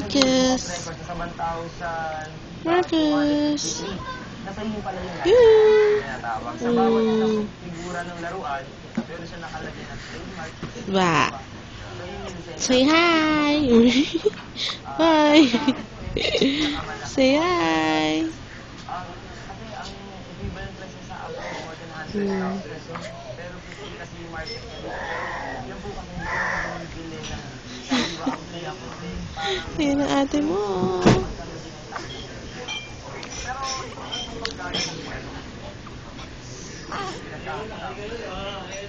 Marcus. Marcus. Kasi yun pala yung tinatawag. Sa Mm. bawat isang figura ng laruan, pero siya nakalagay ng trademark. Ba. Say hi. Bye. Say hi. Kasi ang equivalent lang siya sa Apple more than 100,000 pesos. Pero 50 kasi yung market niya. Yan po kasi yung bumibili na sabi ba ang play ako parang Ayan ang ate mo. pero itong pagkain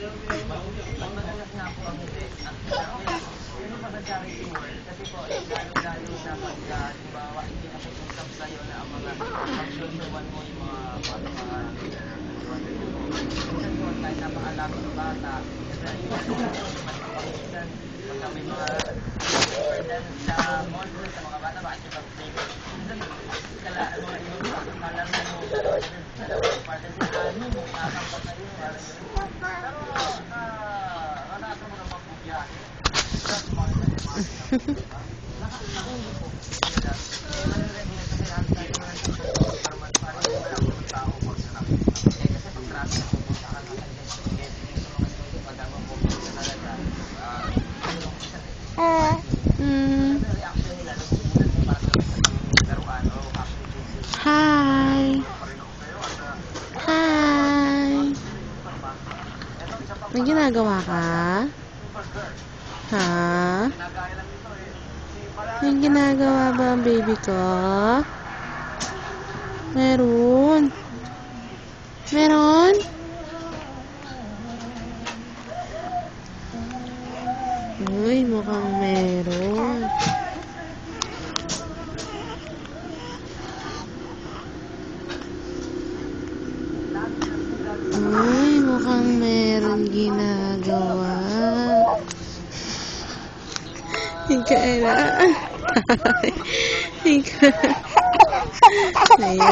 ng ano madalas nga po ang hindi. Yun yung pag-charity work kasi po lalo-lalo na pagka halimbawa hindi nakikusap sa'yo na ang mga pag-susuwan mo yung mga minsan po kahit napakalaman ng bata minsan pagka may mga sa mall sa mga bata bakit yung pag-play minsan mga ibang kalaro mo parte sa ano mo nakakampat na yun pero wala ka mga mabubiyahe Hi. Hi. May ginagawa ka? Ha? May ginagawa ba ang baby ko? Meron? Meron? Uy, mukhang meron. Uy, mukhang meron ginagawa. Ika na. Ika. Ayan.